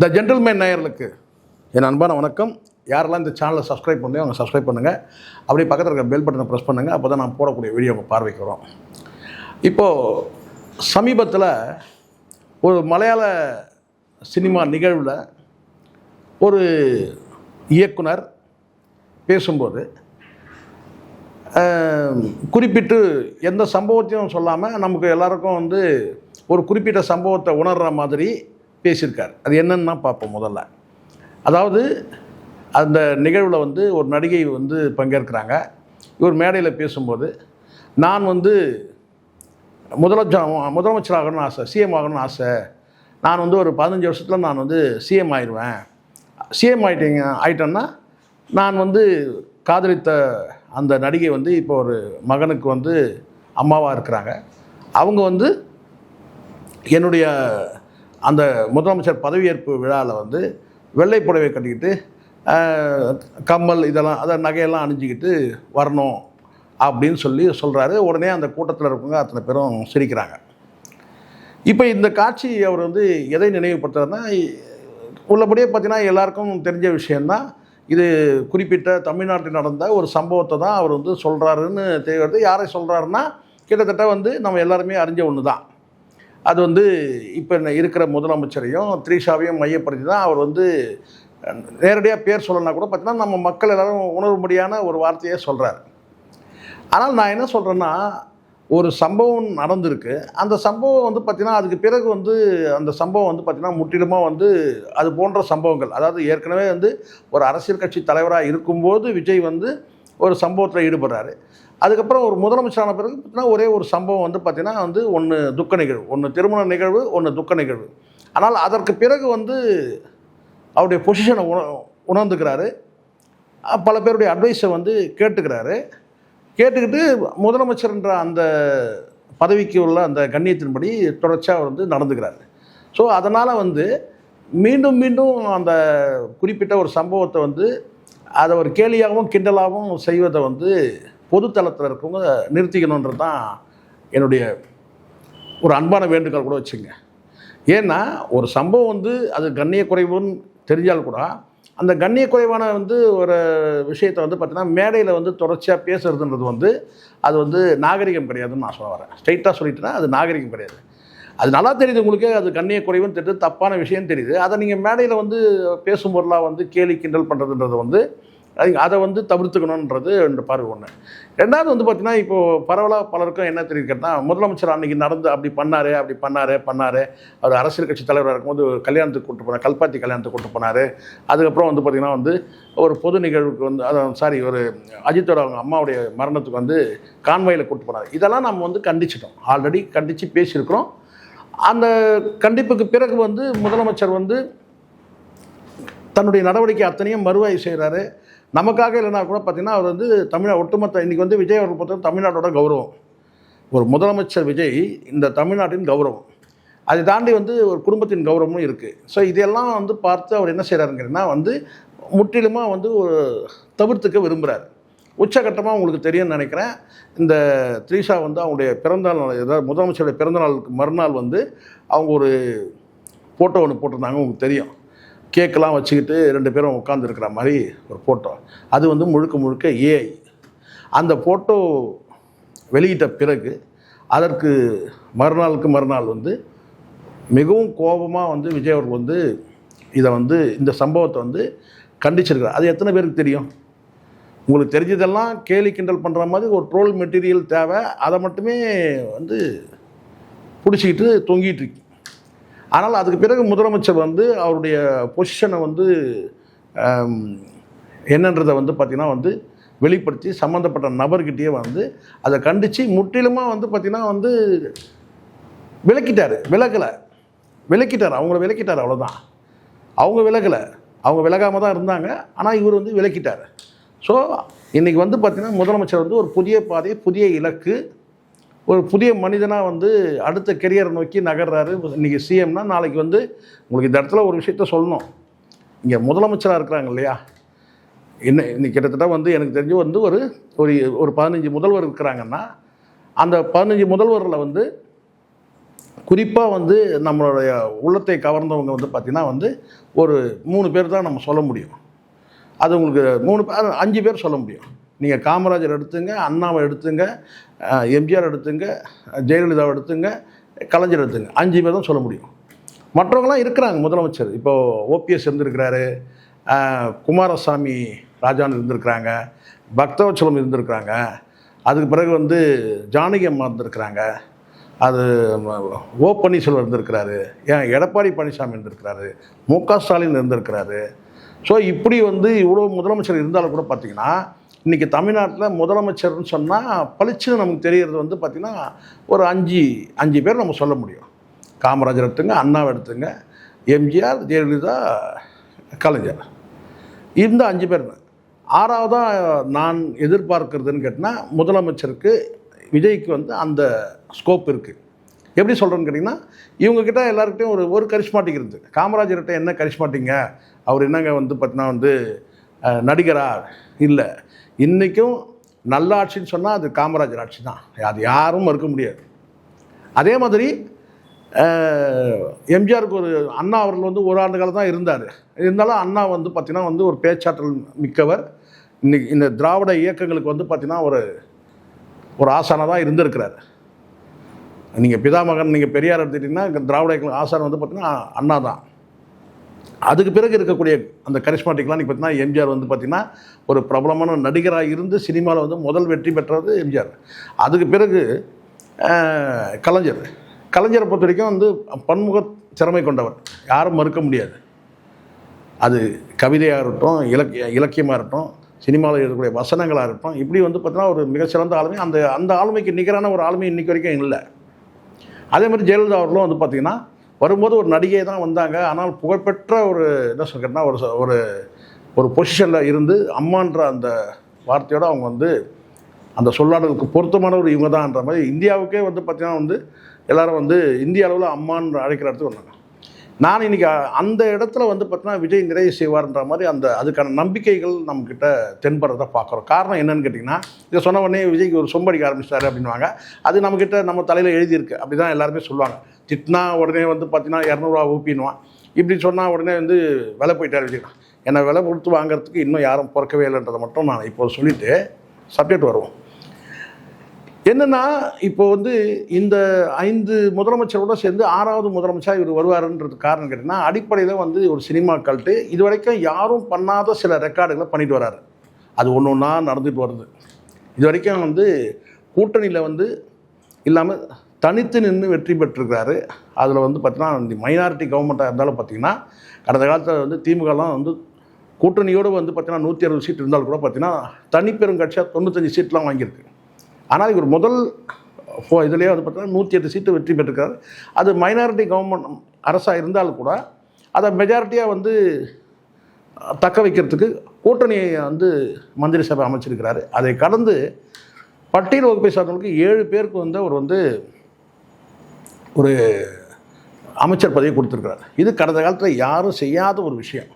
த gentleman நேயர்களுக்கு என் அன்பான வணக்கம். யாரெல்லாம் இந்த சேனலை சப்ஸ்கிரைப் பண்ணி அவங்க சப்ஸ்கிரைப் பண்ணுங்கள். அப்படியே பக்கத்தில் இருக்க பெல் பட்டனை ப்ரெஸ் பண்ணுங்கள். அப்போ தான் நான் போடக்கூடிய வீடியோ உங்கள் பார்வைக்கு வரும். இப்போது சமீபத்தில் ஒரு மலையாள சினிமா நிகழ்வில் ஒரு இயக்குனர் பேசும்போது குறிப்பிட்டு எந்த சம்பவத்தையும் சொல்லாமல் நமக்கு எல்லாருக்கும் ஒரு குறிப்பிட்ட சம்பவத்தை உணர்கிற மாதிரி பேசியிருக்கார். அது என்னன்னு பார்ப்போம். முதல்ல அதாவது அந்த நிகழ்வில் ஒரு நடிகை பங்கேற்கிறாங்க. இவர் மேடையில் பேசும்போது நான் முதலமைச்சர் ஆகணும்னு ஆசை, சிஎம் ஆகணும்னு ஆசை. நான் ஒரு 15 வருஷத்தில் நான் சிஎம் ஆயிடுவேன். சிஎம் ஆயிட்டேன்னா நான் காதலித்த அந்த நடிகை இப்போ ஒரு மகனுக்கு அம்மாவாக இருக்கிறாங்க. அவங்க என்னுடைய அந்த முதலமைச்சர் பதவியேற்பு விழாவில் வெள்ளை புடவை கட்டிக்கிட்டு கம்மல் இதெல்லாம் அதை நகையெல்லாம் அணிஞ்சிக்கிட்டு வரணும் அப்படின்னு சொல்கிறாரு. உடனே அந்த கூட்டத்தில் இருக்கவங்க அத்தனை பேரும் சிரிக்கிறாங்க. இப்போ இந்த காட்சி அவர் எதை நினைவுபடுத்துறாருன்னா, உள்ளபடியே பார்த்தீங்கன்னா எல்லாருக்கும் தெரிஞ்ச விஷயந்தான். இது குறிப்பிட்ட தமிழ்நாட்டில் நடந்த ஒரு சம்பவத்தை தான் அவர் சொல்கிறாருன்னு தெரிகிறது. யாரை சொல்கிறாருன்னா, கிட்டத்தட்ட நம்ம எல்லாருமே அறிஞ்ச ஒன்று தான். அது இப்போ இருக்கிற முதலமைச்சரையும் த்ரீஷாவையும் மையப்படுத்தி தான் அவர் நேரடியாக பேர் சொல்லணும்னா கூட பார்த்தீங்கன்னா நம்ம மக்கள் எல்லோரும் உணரும்படியான ஒரு வார்த்தையே சொல்கிறார். ஆனால் நான் என்ன சொல்கிறேன்னா, ஒரு சம்பவம் நடந்திருக்கு. அந்த சம்பவம் பார்த்திங்கன்னா அதுக்கு பிறகு அந்த சம்பவம் பார்த்திங்கன்னா முற்றிலுமாக அது போன்ற சம்பவங்கள், அதாவது ஏற்கனவே ஒரு அரசியல் கட்சி தலைவராக இருக்கும்போது விஜய் ஒரு சம்பவத்தில் ஈடுபடுறாரு. அதுக்கப்புறம் ஒரு முதலமைச்சரான பிறகு பார்த்திங்கன்னா ஒரே ஒரு சம்பவம் பார்த்திங்கன்னா ஒன்று துக்க நிகழ்வு, ஒன்று திருமண நிகழ்வு, ஒன்று துக்க நிகழ்வு. ஆனால் அதற்கு பிறகு அவருடைய பொசிஷனை உணர்ந்துக்கிறாரு. பல பேருடைய அட்வைஸை கேட்டுக்கிறாரு. கேட்டுக்கிட்டு முதலமைச்சர்ன்ற அந்த பதவிக்கு உள்ள அந்த கண்ணியத்தின்படி தொடர்ச்சியாக நடந்துக்கிறாரு. ஸோ அதனால் மீண்டும் மீண்டும் அந்த குறிப்பிட்ட ஒரு சம்பவத்தை அதை ஒரு கேலியாகவும் கிண்டலாகவும் செய்வதை பொதுத்தளத்தில் இருக்கவங்க நிறுத்திக்கணுன்றது தான் என்னுடைய ஒரு அன்பான வேண்டுகோள் கூட வச்சுங்க. ஏன்னா ஒரு சம்பவம் அது கண்ணிய குறைவுன்னு தெரிஞ்சால் கூட அந்த கண்ணிய குறைவான ஒரு விஷயத்தை பார்த்தீங்கன்னா மேடையில் தொடர்ச்சியாக பேசுறதுன்றது அது நாகரிகம் கிடையாதுன்னு நான் சொல்ல வரேன். ஸ்ட்ரைட்டாக சொல்லிட்டேன்னா அது நாகரிகம் கிடையாது. அது நல்லா தெரியுது உங்களுக்கு, அது கண்ணிய குறைவுன்னு தெரியுது, தப்பான விஷயம் தெரியுது. அதை நீங்கள் மேடையில் பேசும்போதெல்லாம் கேலி கிண்டல் பண்ணுறதுன்றது அதை தவிர்த்துக்கணுன்றது ரெண்டு பார்வை ஒன்று. ரெண்டாவது பார்த்தீங்கன்னா இப்போது பரவலாக பலருக்கும் என்ன தெரியுதுன்னா, முதலமைச்சர் அன்றைக்கி அப்படி பண்ணார். அவர் அரசியல் கட்சி தலைவராக இருக்கும்போது கல்யாணத்துக்கு கூப்பிட்டு போனார், கல்பாத்தி கல்யாணத்துக்கு கூப்பிட்டு போனார். அதுக்கப்புறம் பார்த்திங்கன்னா ஒரு பொது நிகழ்வுக்கு ஒரு அஜித்தோட அவங்க அம்மாவுடைய மரணத்துக்கு கான்வாயில் கூப்பிட்டு போனார். இதெல்லாம் நம்ம கண்டிச்சிட்டோம், ஆல்ரெடி கண்டித்து பேசியிருக்கிறோம். அந்த கண்டிப்புக்கு பிறகு முதலமைச்சர் தன்னுடைய நடவடிக்கை அத்தனையும் மறுவாய்வு செய்கிறாரு. நமக்காக இல்லைனா கூட பார்த்திங்கன்னா அவர் ஒட்டுமொத்த இன்றைக்கி விஜய் அவர்கள் பொறுத்த தமிழ்நாட்டோட கௌரவம். ஒரு முதலமைச்சர் விஜய் இந்த தமிழ்நாட்டின் கௌரவம். அதை தாண்டி ஒரு குடும்பத்தின் கௌரவமும் இருக்குது. ஸோ இதெல்லாம் பார்த்து அவர் என்ன செய்கிறாருங்கன்னா முற்றிலுமாக ஒரு தவிர்த்துக்க விரும்புகிறார். உச்சகட்டமாக உங்களுக்கு தெரியும்னு நினைக்கிறேன். இந்த த்ரீஷா அவங்களுடைய பிறந்தநாள், ஏதாவது முதலமைச்சருடைய பிறந்தநாளுக்கு மறுநாள் அவங்க ஒரு ஃபோட்டோ ஒன்று போட்டிருந்தாங்க. உங்களுக்கு தெரியும், கேக்கெல்லாம் வச்சுக்கிட்டு 2 பேரும் உட்காந்துருக்கிற மாதிரி ஒரு ஃபோட்டோ. அது முழுக்க ஏஐ. அந்த ஃபோட்டோ வெளியிட்ட பிறகு அதற்கு மறுநாளுக்கு மறுநாள் மிகவும் கோபமாக விஜய் அவர்கள் இதை இந்த சம்பவத்தை கண்டிச்சிருக்கிறார். அது எத்தனை பேருக்கு தெரியும்? உங்களுக்கு தெரிஞ்சதெல்லாம் கேலி கிண்டல் பண்ணுற மாதிரி ஒரு ட்ரோல் மெட்டீரியல் தேவை. அதை மட்டுமே பிடிச்சிக்கிட்டு தொங்கிட்டு இருக்கு. ஆனால் அதுக்கு பிறகு முதலமைச்சர் அவருடைய பொசிஷனை என்னன்றதை பார்த்திங்கன்னா வெளிப்படுத்தி சம்மந்தப்பட்ட நபர்கிட்டயே அதை கண்டித்து முற்றிலுமாக பார்த்திங்கன்னா விலக்கிட்டார். அவங்கள விலக்கிட்டார், அவ்வளோதான். அவங்க விலகலை, அவங்க விலகாமல் தான் இருந்தாங்க. ஆனால் இவர் விலக்கிட்டார். ஸோ இன்றைக்கி பார்த்திங்கன்னா முதலமைச்சர் ஒரு புதிய பாதை, புதிய இலக்கு, ஒரு புதிய மனிதனாக அடுத்த கெரியரை நோக்கி நகர்றாரு. இன்றைக்கி சிஎம்னா நாளைக்கு உங்களுக்கு இந்த இடத்துல ஒரு விஷயத்த சொல்லணும். இங்கே முதலமைச்சராக இருக்கிறாங்க இல்லையா, இன்னைக்கு கிட்டத்தட்ட எனக்கு தெரிஞ்சு ஒரு ஒரு 15 முதல்வர் இருக்கிறாங்கன்னா அந்த 15 முதல்வரில் குறிப்பாக வந்து நம்மளுடைய உள்ளத்தை கவர்ந்தவங்க வந்து பார்த்திங்கன்னா வந்து ஒரு 3 பேர் தான் நம்ம சொல்ல முடியும். அது உங்களுக்கு 5 பேர் சொல்ல முடியும். நீங்கள் காமராஜர் எடுத்துங்க, அண்ணாவை எடுத்துங்க, எம்ஜிஆர் எடுத்துங்க, ஜெயலலிதாவை எடுத்துங்க, கலைஞர் எடுத்துங்க, 5 பேர் தான் சொல்ல முடியும். மற்றவங்களாம் இருக்கிறாங்க. முதலமைச்சர் இப்போது ஓபிஎஸ் இருந்திருக்கிறாரு, குமாரசாமி ராஜான் இருந்திருக்கிறாங்க, பக்தவச்சலம் இருந்திருக்கிறாங்க, அதுக்கு பிறகு வந்து ஜானகி அம்மா இருந்திருக்கிறாங்க, அது ஓ பன்னீர்செல்வம் இருந்திருக்கிறாரு, ஏன் எடப்பாடி பழனிசாமி இருந்திருக்கிறாரு, முக ஸ்டாலின் இருந்திருக்கிறாரு. ஸோ இப்படி வந்து இவ்வளோ முதலமைச்சர் இருந்தாலும் கூட பார்த்திங்கன்னா இன்றைக்கி தமிழ்நாட்டில் முதலமைச்சர்னு சொன்னால் பளிச்சுன்னு நமக்கு தெரிகிறது வந்து பார்த்திங்கன்னா ஒரு 5 பேர் நம்ம சொல்ல முடியும். காமராஜர் எடுத்துங்க, அண்ணாவை எடுத்துங்க, எம்ஜிஆர், ஜெயலலிதா, கலைஞர், இந்த 5 பேர். 6வதாக நான் எதிர்பார்க்கறதுன்னு கேட்டால் முதலமைச்சருக்கு விஜய்க்கு வந்து அந்த ஸ்கோப் இருக்குது. எப்படி சொல்கிறேன்னு கேட்டிங்கன்னா இவங்கக்கிட்ட எல்லாருக்கிட்டையும் ஒரு கரிஷ்மாட்டிக் இருக்குது. காமராஜர்கிட்ட என்ன கரிஷ்மாட்டிங்க, அவர் என்னங்க வந்து பார்த்தீங்கன்னா வந்து நடிகரா இல்லை. இன்றைக்கும் நல்ல ஆட்சின்னு சொன்னால் அது காமராஜர் ஆட்சி தான், அது யாரும் மறுக்க முடியாது. அதே மாதிரி எம்ஜிஆருக்கு அண்ணா அவர்கள் வந்து ஒரு ஆண்டு காலம் தான் இருந்தார். இருந்தாலும் அண்ணா வந்து பார்த்திங்கன்னா வந்து ஒரு பேச்சாற்றல் மிக்கவர். இன்றைக்கி இந்த திராவிட இயக்கங்களுக்கு வந்து பார்த்திங்கன்னா ஒரு ஆசானாக தான் இருந்திருக்கிறார். நீங்கள் பிதாமகன், நீங்கள் பெரியார் எடுத்துக்கிட்டிங்கன்னா திராவிட இயக்க ஆசான் வந்து பார்த்திங்கன்னா அண்ணா தான். அதுக்கு பிறகு இருக்கக்கூடிய அந்த கரிஸ்மாட்டிக்லாம் இன்றைக்கி பார்த்திங்கன்னா எம்ஜிஆர் வந்து பார்த்திங்கன்னா ஒரு பிரபலமான நடிகராக இருந்து சினிமாவில் வந்து முதல் வெற்றி பெற்றது எம்ஜிஆர். அதுக்கு பிறகு கலைஞரை பொறுத்த வரைக்கும் வந்து பன்முக திறமை கொண்டவர், யாரும் மறுக்க முடியாது. அது கவிதையாக இருக்கட்டும், இலக்கியமாக இருக்கட்டும், சினிமாவில் இருக்கக்கூடிய வசனங்களாக இருக்கட்டும், இப்படி வந்து பார்த்தீங்கன்னா ஒரு மிகச்சிறந்த ஆளுமை. அந்த ஆளுமைக்கு நிகரான ஒரு ஆளுமை இன்றைக்கி வரைக்கும் இல்லை. அதே மாதிரி ஜெயலலிதா அவர்களும் வந்து பார்த்திங்கன்னா வரும்போது ஒரு நடிகை தான் வந்தாங்க. ஆனால் புகழ்பெற்ற ஒரு என்ன சொல்கிறேன்னா ஒரு பொசிஷனில் இருந்து அம்மான்ற அந்த வார்த்தையோடு அவங்க வந்து அந்த சொல்லாடலுக்கு பொருத்தமானவர் இவங்க தான்ன்ற மாதிரி இந்தியாவுக்கே வந்து பார்த்திங்கன்னா வந்து எல்லோரும் வந்து இந்திய அளவில் அம்மான்னு அழைக்கிற இடத்துக்கு வந்தாங்க. நான் இன்றைக்கி அந்த இடத்துல வந்து பார்த்தீங்கன்னா விஜய் நிறைவு செய்வார்ன்ற மாதிரி அதுக்கான நம்பிக்கைகள் நம்மக்கிட்ட தென்படுறதை பார்க்குறோம். காரணம் என்னென்னு கேட்டிங்கன்னா, இதை சொன்ன உடனே விஜய்க்கு ஒரு சொம்படிக்க ஆரம்பிச்சிட்டாரு அப்படின்வாங்க. அது நம்மக்கிட்ட நம்ம தலையில் எழுதியிருக்கு, அப்படி தான் எல்லாருமே சொல்லுவாங்க. திட்டினா உடனே வந்து பார்த்தீங்கன்னா 200 ஊப்பின்னுவான். இப்படி சொன்னால் உடனே வந்து விலை போயிட்டார் விஜய். என்னை விலை கொடுத்து வாங்கிறதுக்கு இன்னும் யாரும் பிறக்கவே இல்லைன்றதை மட்டும் நான் இப்போ சொல்லிவிட்டு சப்ஜெக்ட் வருவோம். என்னென்னா இப்போ வந்து இந்த 5 முதலமைச்சரோட சேர்ந்து 6வது முதலமைச்சராக இவர் வருவாருன்றது காரணம் கேட்டிங்கன்னா, அடிப்படையில் வந்து ஒரு சினிமா கல்ட்டு இது வரைக்கும் யாரும் பண்ணாத சில ரெக்கார்டுகளை பண்ணிட்டு வர்றாரு. அது ஒன்று ஒன்றா நடந்துட்டு வருது. இது வரைக்கும் வந்து கூட்டணியில் வந்து இல்லாமல் தனித்து நின்று வெற்றி பெற்றிருக்கிறாரு. அதில் வந்து பார்த்திங்கன்னா இந்த மைனாரிட்டி கவர்மெண்ட்டாக இருந்தாலும் பார்த்திங்கன்னா கடந்த காலத்தில் வந்து திமுகலாம் வந்து கூட்டணியோடு வந்து பார்த்திங்கன்னா 160 சீட் இருந்தாலும் கூட பார்த்திங்கன்னா தனிப்பெரும் கட்சியாக 95 சீட்லாம் வாங்கியிருக்கு. ஆனால் இவர் முதல் இதுலேயே வந்து பார்த்தீங்கன்னா 108 சீட்டு வெற்றி பெற்றிருக்காரு. அது மைனாரிட்டி கவர்மெண்ட் அரசாக இருந்தாலும் கூட அதை மெஜாரிட்டியாக வந்து தக்க வைக்கிறதுக்கு கூட்டணியை வந்து மந்திரி சபை அமைச்சிருக்கிறாரு. அதை கடந்து பட்டியல் வகுப்பை சார்ந்தவர்களுக்கு 7 பேருக்கு வந்து அவர் வந்து ஒரு அமைச்சர் பதவி கொடுத்துருக்கிறார். இது கடந்த காலத்தில் யாரும் செய்யாத ஒரு விஷயம்.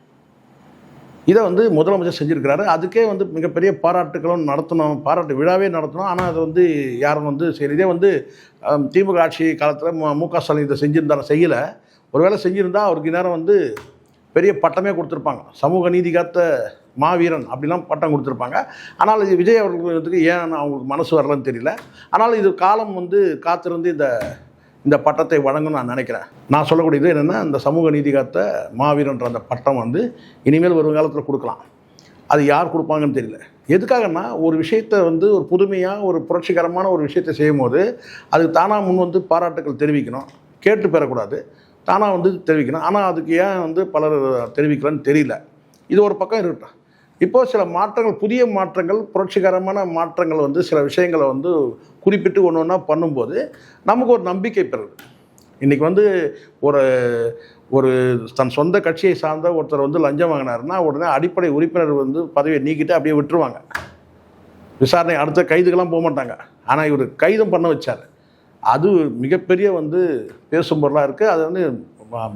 இதை வந்து முதலமைச்சர் செஞ்சுருக்கிறாரு. அதுக்கே வந்து மிகப்பெரிய பாராட்டுகளும் நடத்தணும், பாராட்டு விழாவே நடத்தணும். ஆனால் அது வந்து யாரும் வந்து சரி, இதே வந்து திமுக ஆட்சி காலத்தில் முக ஸ்டாலின் இதை செய்யலை. ஒருவேளை செஞ்சுருந்தால் அவருக்கு நேரம் வந்து பெரிய பட்டமே கொடுத்துருப்பாங்க, சமூக நீதி காத்த மாவீரன் அப்படிலாம் பட்டம் கொடுத்துருப்பாங்க. ஆனால் இது விஜய் அவர்களுக்கு ஏன் அவங்களுக்கு மனசு வரலன்னு தெரியல. ஆனால் இது காலம் வந்து காத்திருந்து இந்த பட்டத்தை வழங்கணும்னு நான் நினைக்கிறேன். நான் சொல்லக்கூடியது என்னென்னா, இந்த சமூக நீதி காத்த மாவீரன்ற அந்த பட்டம் வந்து இனிமேல் வருங்காலத்தில் கொடுக்கலாம். அது யார் கொடுப்பாங்கன்னு தெரியல. எதுக்காகன்னா, ஒரு விஷயத்தை வந்து ஒரு புதுமையாக ஒரு புரட்சிகரமான ஒரு விஷயத்தை செய்யும் போது அதுக்கு தானாக முன் வந்து பாராட்டுக்கள் தெரிவிக்கணும், கேட்டு பெறக்கூடாது, தானாக வந்து தெரிவிக்கணும். ஆனால் அதுக்கு ஏன் வந்து பலர் தெரிவிக்கலன்னு தெரியல. இது ஒரு பக்கம் இருக்கட்டும். இப்போது சில மாற்றங்கள், புதிய மாற்றங்கள், புரட்சிகரமான மாற்றங்கள் வந்து சில விஷயங்களை வந்து குறிப்பிட்டு ஒன்று ஒன்றா பண்ணும்போது நமக்கு ஒரு நம்பிக்கை பெறுது. இன்றைக்கி வந்து ஒரு தன் சொந்த கட்சியை சார்ந்த ஒருத்தர் வந்து லஞ்சம் வாங்கினாருன்னா உடனே அடிப்படை உறுப்பினர் வந்து பதவியை நீக்கிட்டு அப்படியே விட்டுருவாங்க. விசாரணை அடுத்த கைதுக்கெல்லாம் போக மாட்டாங்க. ஆனால் இவர் கைதும் பண்ண வச்சார். அது மிகப்பெரிய வந்து பேசும் பொருளாக இருக்குது. அது வந்து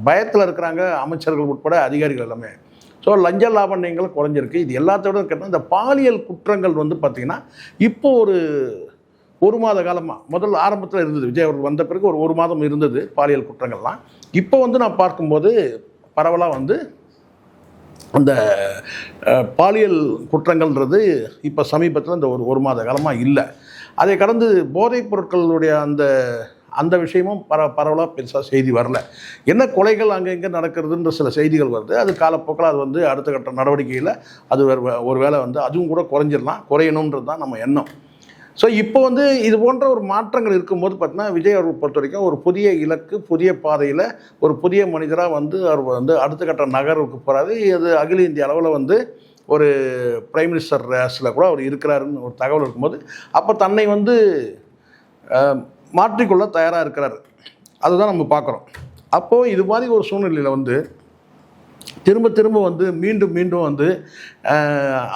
பயத்தில் இருக்கிறாங்க அமைச்சர்கள் உட்பட அதிகாரிகள் எல்லாமே. ஸோ லஞ்ச லாபண்யங்கள் குறைஞ்சிருக்கு. இது எல்லாத்தோட கேட்டால் இந்த பாலியல் குற்றங்கள் வந்து பார்த்திங்கன்னா இப்போ 1 மாத காலமாக முதல்ல ஆரம்பத்தில் இருந்தது. விஜய் அவர்கள் வந்த பிறகு ஒரு 1 மாதம் இருந்தது பாலியல் குற்றங்கள்லாம். இப்போ வந்து நான் பார்க்கும்போது பரவலாக வந்து அந்த பாலியல் குற்றங்கள்ன்றது இப்போ சமீபத்தில் இந்த ஒரு மாத காலமாக இல்லை. அதை கடந்து போதைப் பொருட்களுடைய அந்த அந்த விஷயமும் பரவலாக பெருசாக செய்தி வரல. என்ன கொலைகள் அங்கே இங்கே நடக்கிறதுன்ற சில செய்திகள் வருது. அது காலப்போக்கில் அது வந்து அடுத்த கட்ட நடவடிக்கையில் அது ஒரு வேளை வந்து அதுவும் கூட குறையணுன்றது தான் நம்ம எண்ணம். ஸோ இப்போ வந்து இது போன்ற ஒரு மாற்றங்கள் இருக்கும்போது பார்த்தீங்கன்னா விஜய் அவர்கள் பொறுத்த வரைக்கும் ஒரு புதிய இலக்கு, புதிய பாதையில் ஒரு புதிய மனிதராக வந்து அவர் வந்து அடுத்த கட்ட நகர்வுக்கு போகிறாரு. இது அகில இந்திய அளவில் வந்து ஒரு பிரைம் மினிஸ்டர் ரேஸில் கூட அவர் இருக்கிறாருன்னு ஒரு தகவல் இருக்கும்போது அப்போ தன்னை வந்து மாற்றிக்கொள்ள தயாராக இருக்கிறார். அதுதான் நம்ம பார்க்குறோம். அப்போது இது மாதிரி ஒரு சூழ்நிலையில் வந்து திரும்ப திரும்ப வந்து மீண்டும் மீண்டும் வந்து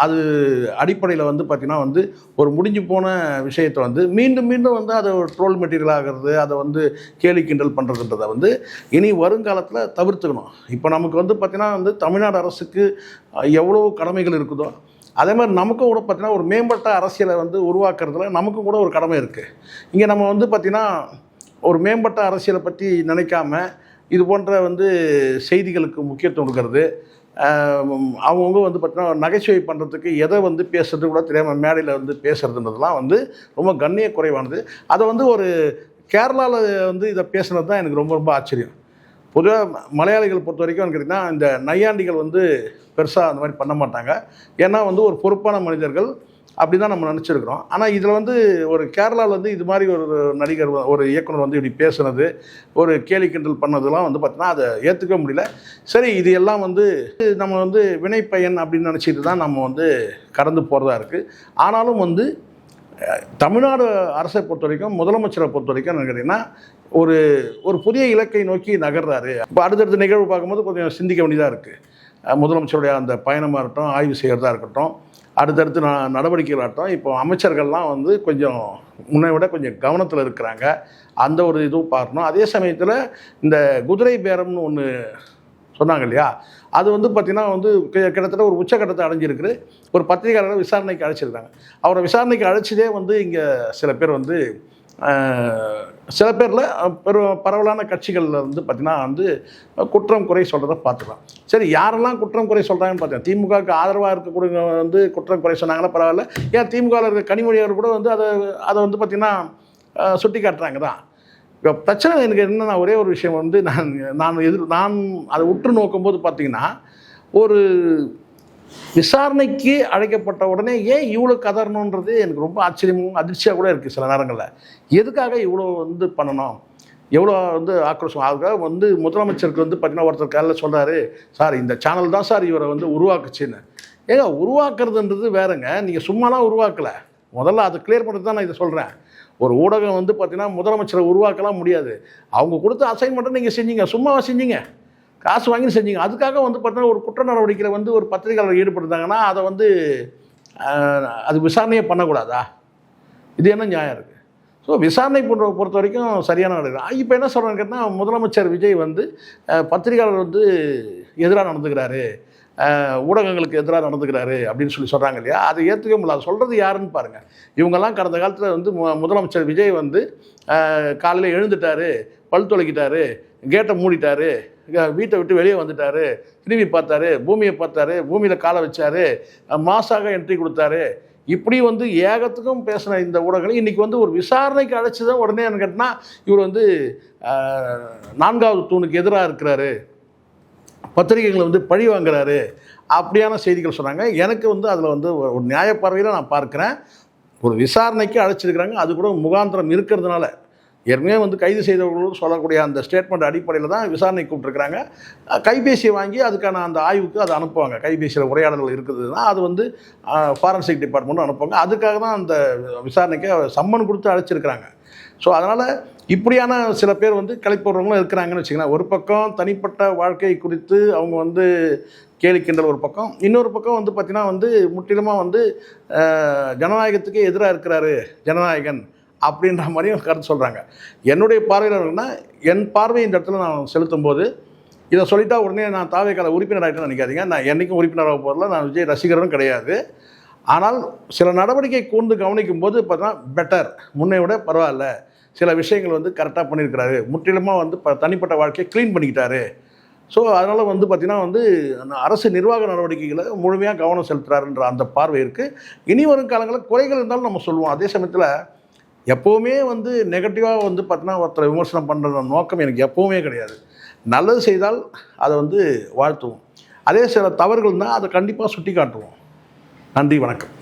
அது அடிப்படையில் வந்து பார்த்திங்கன்னா வந்து ஒரு முடிஞ்சு போன விஷயத்தை வந்து மீண்டும் மீண்டும் வந்து அதை ஒரு ட்ரோல் மெட்டீரியல் ஆகிறது, அதை வந்து கேலி கிண்டல் பண்ணுறதுன்றதை வந்து இனி வருங்காலத்தில் தவிர்த்துக்கணும். இப்போ நமக்கு வந்து பார்த்திங்கன்னா வந்து தமிழ்நாடு அரசுக்கு எவ்வளோ கடமைகள் இருக்குதோ அதே மாதிரி நமக்கும் கூட பார்த்திங்கன்னா ஒரு மேம்பட்ட அரசியலை வந்து உருவாக்குறதுல நமக்கும் கூட ஒரு கடமை இருக்குது. இங்கே நம்ம வந்து பார்த்திங்கன்னா ஒரு மேம்பட்ட அரசியலை பற்றி நினைக்காம இது போன்ற வந்து செய்திகளுக்கு முக்கியத்துவம் கொடுக்கறது, அவங்கவுங்க வந்து பார்த்திங்கன்னா நகைச்சுவை பண்ணுறதுக்கு எதை வந்து பேசுறது கூட தெரியாமல் மேடையில் வந்து பேசுகிறதுன்றதுலாம் வந்து ரொம்ப கண்ணிய குறைவானது. அதை வந்து ஒரு கேரளாவில் வந்து இதை பேசுனது தான் எனக்கு ரொம்ப ரொம்ப ஆச்சரியம். பொதுவாக மலையாளிகள் பொறுத்த வரைக்கும் கேட்டிங்கன்னா இந்த நையாண்டிகள் வந்து பெருசாக அந்த மாதிரி பண்ண மாட்டாங்க. ஏன்னா வந்து ஒரு பொறுப்பான மனிதர்கள் அப்படி தான் நம்ம நினச்சிருக்கிறோம். ஆனால் இதில் வந்து ஒரு கேரளாவில் வந்து இது மாதிரி ஒரு நடிகர் ஒரு இயக்குனர் வந்து இப்படி பேசுனது, ஒரு கேலி கிண்டல் பண்ணதெல்லாம் வந்து பார்த்தீங்கன்னா அதை ஏற்றுக்க முடியல. சரி, இது எல்லாம் வந்து நம்ம வந்து வினைப்பயன் அப்படின்னு நினச்சிட்டு தான் நம்ம வந்து கடந்து போகிறதா இருக்குது. ஆனாலும் வந்து தமிழ்நாடு அரசை பொறுத்த வரைக்கும், முதலமைச்சரை பொறுத்த வரைக்கும் என்ன கேட்டிங்கன்னா ஒரு ஒரு புதிய இலக்கை நோக்கி நகர்றாரு. இப்போ அடுத்தடுத்த நிகழ்வு பார்க்கும்போது கொஞ்சம் சிந்திக்க வேண்டியதாக இருக்குது. முதலமைச்சருடைய அந்த பயணமாக இருக்கட்டும், ஆய்வு செய்கிறதா இருக்கட்டும், அடுத்தடுத்து நடவடிக்கைகளாகட்டும், இப்போ அமைச்சர்கள்லாம் வந்து கொஞ்சம் முன்னை விட கொஞ்சம் கவனத்தில் இருக்கிறாங்க. அந்த ஒரு இதுவும் பார்க்கணும். அதே சமயத்தில் இந்த குதிரை பேரம்னு ஒன்று சொன்னாங்க இல்லையா, அது வந்து பார்த்திங்கன்னா வந்து கிட்டத்தட்ட ஒரு உச்சக்கட்டத்தை அடைஞ்சிருக்கு. ஒரு பத்திரிகையாளரை விசாரணைக்கு அழைச்சிருக்காங்க. அவரை விசாரணைக்கு அழைச்சதே வந்து இங்கே சில பேர் வந்து சில பேரில் பரவலான கட்சிகளில் வந்து பார்த்திங்கன்னா வந்து குற்றம் குறை சொல்கிறத பார்த்துக்கலாம். சரி, யாரெல்லாம் குற்றம் குறை சொல்கிறாங்கன்னு பார்த்தீங்கன்னா திமுகவுக்கு ஆதரவாக இருக்கக்கூடிய வந்து குற்றம் குறை சொன்னாங்கன்னா பரவாயில்ல. ஏன் திமுகவில் இருக்க கனிமொழி அவர் கூட வந்து அதை வந்து பார்த்திங்கன்னா சுட்டி காட்டுறாங்க தான். இப்போ பிரச்சனை எனக்கு என்னென்னா ஒரே ஒரு விஷயம் வந்து நான் அதை உற்று நோக்கும்போது பார்த்திங்கன்னா ஒரு விசாரணைக்கு அழைக்கப்பட்ட உடனே ஏன் இவ்வளோ கதறணுன்றது எனக்கு ரொம்ப ஆச்சரியமும் அதிர்ச்சியாக கூட இருக்குது. சில நேரங்களில் எதுக்காக இவ்வளோ வந்து பண்ணணும், எவ்வளோ வந்து ஆக்ரோஷம். அதுக்காக வந்து முதலமைச்சருக்கு வந்து பார்த்திங்கன்னா ஒருத்தர் காலையில் சொல்கிறாரு, சார் இந்த சேனல் தான் சார் இவரை வந்து உருவாக்குச்சின்னு. ஏங்க உருவாக்குறதுன்றது வேறுங்க, நீங்கள் சும்மாலாம் உருவாக்கலை. முதல்ல அதை கிளியர் பண்ணுறது தான் நான் இதை சொல்கிறேன். ஒரு ஊடகம் வந்து பார்த்திங்கன்னா முதலமைச்சரை உருவாக்கலாம் முடியாது. அவங்க கொடுத்த அசைன்மெண்ட்டை நீங்கள் செஞ்சீங்க, சும்மாவாக செஞ்சீங்க, காசு வாங்கி செஞ்சீங்க. அதுக்காக வந்து பார்த்தீங்கன்னா ஒரு குற்ற நடவடிக்கையில் வந்து ஒரு பத்திரிகையாளர் ஈடுபடுத்தாங்கன்னா அதை வந்து அது விசாரணையே பண்ணக்கூடாதா? இது என்ன நியாயம் இருக்குது? ஸோ விசாரணை பொறுத்த வரைக்கும் சரியான நடக்குது. இப்போ என்ன சொல்கிறான்னு கேட்டால் முதலமைச்சர் விஜய் வந்து பத்திரிகையாளர் வந்து எதிராக நடந்துக்கிறாரு, ஊடகங்களுக்கு எதிராக நடந்துக்கிறாரு அப்படின்னு சொல்கிறாங்க இல்லையா, அதை ஏற்றுக்க முடியல. அது சொல்கிறது யாருன்னு பாருங்கள். இவங்கெல்லாம் கடந்த காலத்தில் வந்து முதலமைச்சர் விஜய் வந்து காலையில் எழுந்துட்டார், பல் துளைக்கிட்டாரு, கேட்டை மூடிட்டார், வீட்டை விட்டு வெளியே வந்துட்டார், திரும்பி பார்த்தாரு, பூமியை பார்த்தாரு, பூமியில் காலை வச்சார், மாசாக என்ட்ரி கொடுத்தாரு, இப்படி வந்து ஏகத்துக்கும் பேசின இந்த ஊடகங்கள் இன்றைக்கி வந்து ஒரு விசாரணைக்கு அழைச்சி தான் உடனே என்ன கேட்டால் இவர் வந்து 4வது தூணுக்கு எதிராக இருக்கிறாரு, பத்திரிகைகளை வந்து பழி வாங்குறாரு அப்படியான செய்திகள் சொன்னாங்க. எனக்கு வந்து அதில் வந்து ஒரு நியாயப்பார்வையில் நான் பார்க்குறேன். ஒரு விசாரணைக்கு அழைச்சிருக்கிறாங்க, அது கூட முகாந்திரம் இருக்கிறதுனால ஏற்கனவே வந்து கைது செய்தவர்களும் சொல்லக்கூடிய அந்த ஸ்டேட்மெண்ட் அடிப்படையில் தான் விசாரணை கூப்பிட்டுருக்குறாங்க. கைபேசியை வாங்கி அதுக்கான அந்த ஆய்வுக்கு அதை அனுப்புவாங்க. கைபேசியில் உரையாடல்கள் இருக்குதுன்னா அது வந்து ஃபாரன்சிக் டிபார்ட்மெண்ட்டும் அனுப்புவாங்க. அதுக்காக தான் அந்த விசாரணைக்கு சம்மன் கொடுத்து அழைச்சிருக்கிறாங்க. ஸோ அதனால் இப்படியான சில பேர் வந்து கிளப்பிடுறவங்களும் இருக்கிறாங்கன்னு வச்சுக்கலாம். ஒரு பக்கம் தனிப்பட்ட வாழ்க்கை குறித்து அவங்க வந்து கேலி கிண்டல் ஒரு பக்கம், இன்னொரு பக்கம் வந்து பார்த்திங்கன்னா வந்து முற்றிலுமாக வந்து ஜனநாயகத்துக்கே எதிராக இருக்கிறாரு ஜனநாயகன் அப்படின்ற மாதிரியும் கருத்து சொல்கிறாங்க. என்னுடைய பார்வையில் என் பார்வை இந்த இடத்துல நான் செலுத்தும் போது இதை சொல்லிட்டா உடனே நான் தாவேக்கால உறுப்பினர் ஆகிட்டேன்னு நினைக்காதீங்க. நான் என்றைக்கும் உறுப்பினராக போகிறதில்ல, நான் விஜய் ரசிகரும் கிடையாது. ஆனால் சில நடவடிக்கை கூர்ந்து கவனிக்கும் போது பார்த்தா பெட்டர், முன்னை விட பரவாயில்ல, சில விஷயங்கள் வந்து கரெக்டாக பண்ணியிருக்கிறாரு, முற்றிலுமாக வந்து தனிப்பட்ட வாழ்க்கையை க்ளீன் பண்ணிக்கிட்டாரு. ஸோ அதனால் வந்து பார்த்திங்கன்னா வந்து அரசு நிர்வாக நடவடிக்கைகளை முழுமையாக கவனம் செலுத்துகிறாருன்ற அந்த பார்வை இருக்குது. இனி வரும் காலங்களில் குறைகள் இருந்தாலும் நம்ம சொல்லுவோம். அதே சமயத்தில் எப்போவுமே வந்து நெகட்டிவாக வந்து பார்த்தீங்கன்னா ஒருத்தரை விமர்சனம் பண்ணுற நோக்கம் எனக்கு எப்போவுமே கிடையாது. நல்லது செய்தால் அதை வந்து வாழ்த்துவோம், அதே சில தவறுகள் தான் அதை கண்டிப்பாக சுட்டி காட்டுவோம். நன்றி, வணக்கம்.